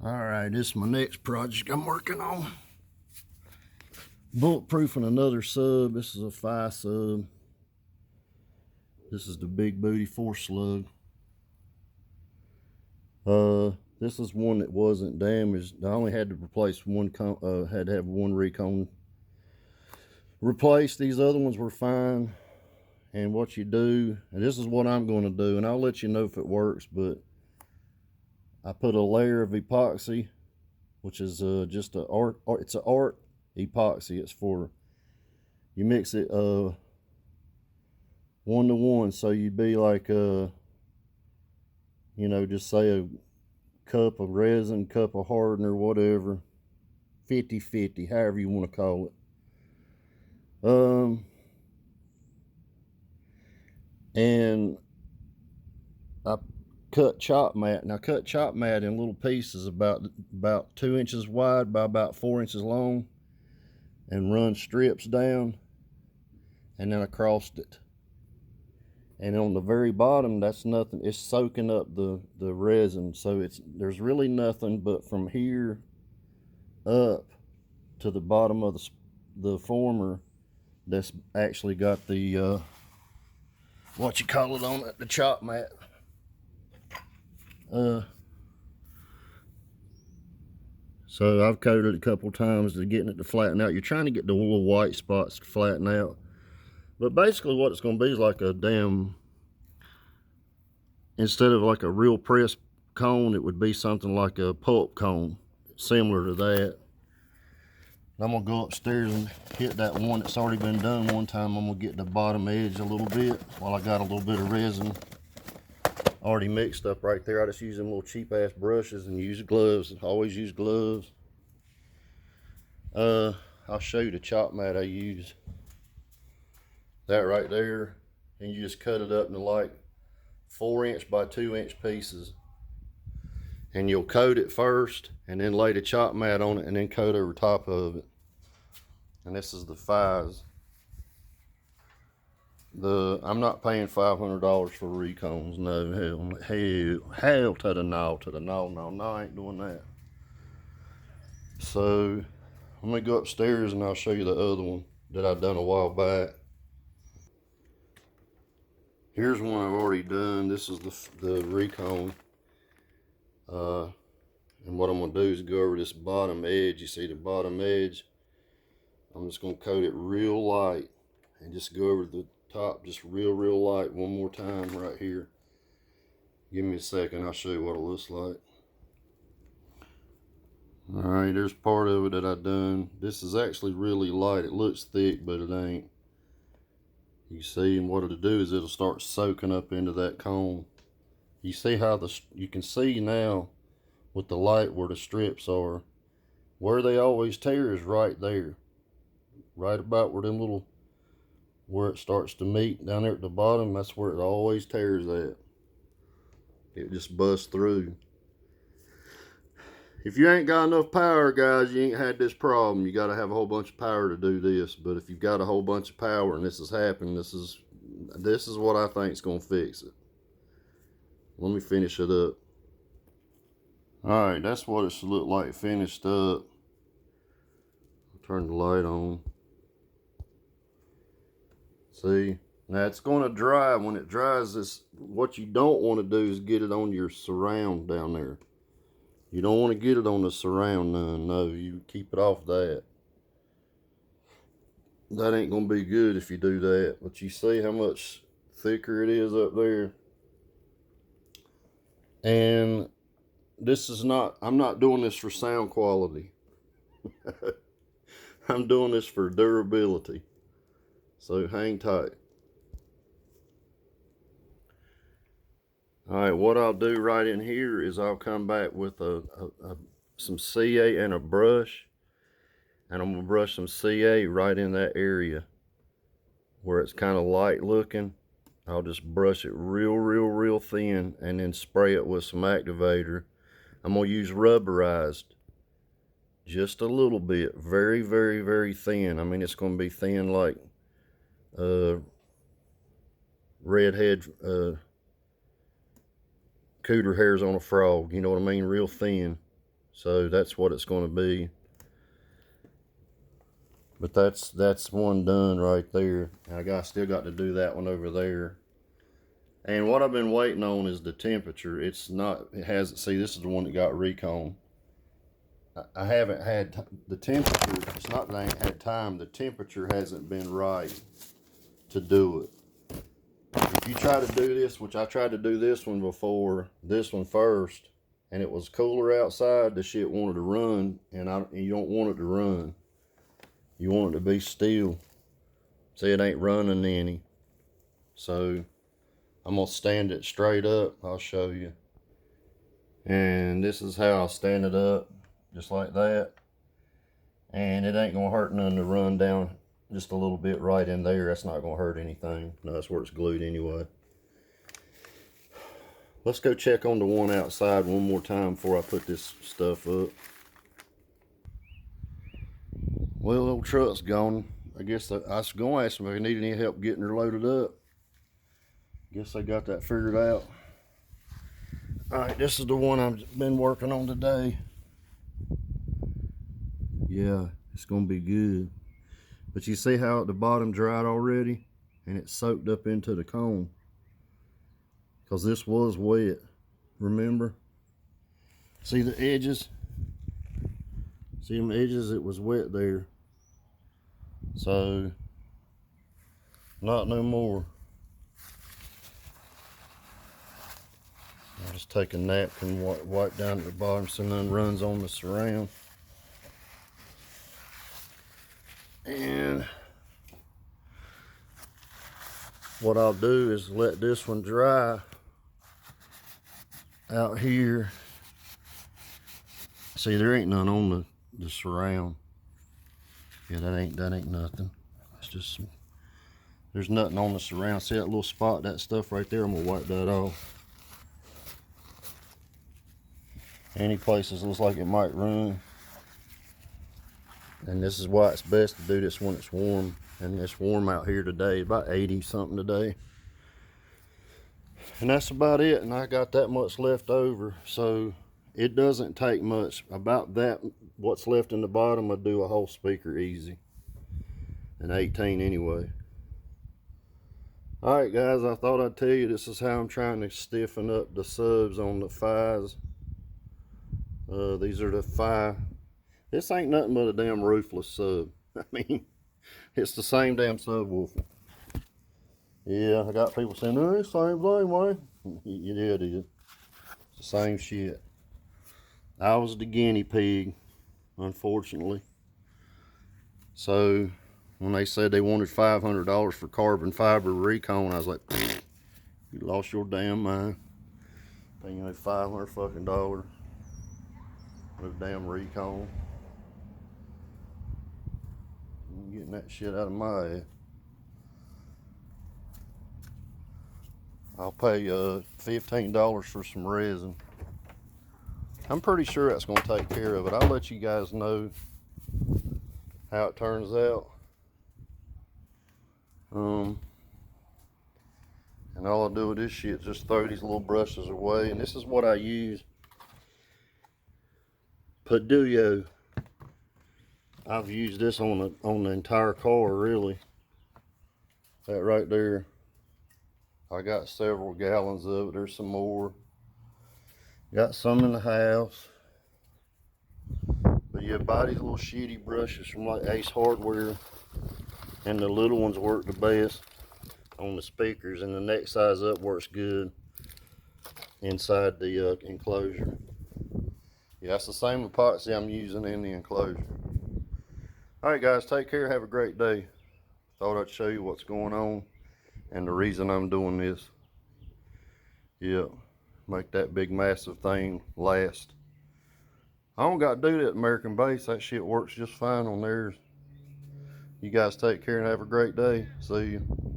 Alright, this is my next project I'm working on. Bulletproofing another sub. This is a 5 sub. This is the Big Booty 4 slug. This is one that wasn't damaged. I only had to replace one, had to have one recone replaced. These other ones were fine. And what you do, and this is what I'm going to do, and I'll let you know if it works, but I put a layer of epoxy, which is just it's an art epoxy. It's for, you mix it 1 to 1, so you'd be like you know, just say a cup of resin, cup of hardener, whatever, 50-50, however you want to call it. And I cut chop mat. Now, cut chop mat in little pieces about 2 inches wide by about 4 inches long, and run strips down, and then I crossed it. And on the very bottom, that's nothing. It's soaking up the resin, so there's really nothing but from here up to the bottom of the former that's actually got the what you call it on it, the chop mat. So I've coated it a couple times to getting it to flatten out. You're trying to get the little white spots to flatten out. But basically what it's going to be is like a instead of like a real press cone, it would be something like a pulp cone, similar to that. I'm going to go upstairs and hit that one that's already been done one time. I'm going to get the bottom edge a little bit while I got a little bit of resin already mixed up right there. I just use them little cheap ass brushes and use gloves. Always use gloves. I'll show you the chop mat I use. That right there, and you just cut it up into like 4-inch by 2-inch pieces, and you'll coat it first and then lay the chop mat on it and then coat over top of it. And this is the 5s. I'm not paying $500 for recones. No, hell to the no, I ain't doing that. So I'm gonna go upstairs and I'll show you the other one that I've done a while back. Here's one I've already done. This is the recone. And what I'm gonna do is go over this bottom edge. You see the bottom edge? I'm just gonna coat it real light and just go over the top just real light one more time right here. Give me a second, I'll show you what it looks like. Alright, there's part of it that I've done. This is actually really light. It looks thick, but it ain't. You see, and what it'll do is it'll start soaking up into that cone. You see how you can see now with the light where the strips are. Where they always tear is right there. Right about where them little, where it starts to meet down there at the bottom, that's where it always tears at. It just busts through. If you ain't got enough power, guys, you ain't had this problem. You got to have a whole bunch of power to do this. But if you've got a whole bunch of power and this is happening, this is what I think is going to fix it. Let me finish it up. All right, that's what it should look like finished up. I'll turn the light on. See, now it's going to dry. When it dries, what you don't want to do is get it on your surround down there. You don't want to get it on the surround none. No, you keep it off that. That ain't going to be good if you do that. But you see how much thicker it is up there. And this is not, I'm not doing this for sound quality. I'm doing this for durability. So hang tight. All right, what I'll do right in here is I'll come back with some CA and a brush, and I'm gonna brush some CA right in that area where it's kind of light looking. I'll just brush it real thin and then spray it with some activator. I'm gonna use rubberized just a little bit, very thin. I mean, it's gonna be thin like redhead cooter hairs on a frog, you know what I mean, real thin. So that's what it's going to be. But that's one done right there. Still got to do that one over there. And what I've been waiting on is the temperature. It hasn't, see, this is the one that got recon. I haven't had the temperature. It's not that I ain't had time. The temperature hasn't been right to do it. If you try to do this, which I tried to do this one before, this one first, and it was cooler outside, the shit wanted to run, and you don't want it to run. You want it to be still. See, it ain't running any. So I'm gonna stand it straight up. I'll show you. And this is how I'll stand it up, just like that. And it ain't gonna hurt none to run down just a little bit right in there. That's not gonna hurt anything. No, that's where it's glued anyway. Let's go check on the one outside one more time before I put this stuff up. Well, the old truck's gone. I guess I was gonna ask them if they need any help getting her loaded up. Guess I got that figured out. Alright, this is the one I've been working on today. Yeah, it's gonna be good. But you see how at the bottom dried already? And it soaked up into the cone. Because this was wet, remember? See the edges? See them edges? It was wet there. So, not no more. I'll just take a napkin, wipe down at the bottom so none runs on the surround. And what I'll do is let this one dry out here. See, there ain't none on the surround. Yeah, that ain't nothing. It's just some, there's nothing on the surround. See that little spot, that stuff right there? I'm gonna wipe that off. Any places looks like it might run. And this is why it's best to do this when it's warm. And it's warm out here today, about 80 something today. And that's about it. And I got that much left over. So it doesn't take much. About that, what's left in the bottom, I'll do a whole speaker easy. An 18 anyway. Alright guys, I thought I'd tell you this is how I'm trying to stiffen up the subs on the fives. These are the 5. This ain't nothing but a damn roofless sub. I mean, it's the same damn subwoofer. Yeah, I got people saying, oh, it's the same thing, man. Yeah, it is. It's the same shit. I was the guinea pig, unfortunately. So, when they said they wanted $500 for carbon fiber recon, I was like, you lost your damn mind. Paying you $500 fucking dollars. No damn recon. I'm getting that shit out of my head. I'll pay $15 for some resin. I'm pretty sure that's going to take care of it. I'll let you guys know how it turns out. And all I do with this shit is just throw these little brushes away. And this is what I use. Paduo. I've used this on the entire car, really. That right there. I got several gallons of it. There's some more. Got some in the house. But yeah, buy these little shitty brushes from like Ace Hardware. And the little ones work the best on the speakers. And the next size up works good inside the enclosure. Yeah, that's the same epoxy I'm using in the enclosure. Alright guys, take care. Have a great day. Thought I'd show you what's going on and the reason I'm doing this. Yeah, make that big massive thing last. I don't got to do that American base. That shit works just fine on theirs. You guys take care and have a great day. See you.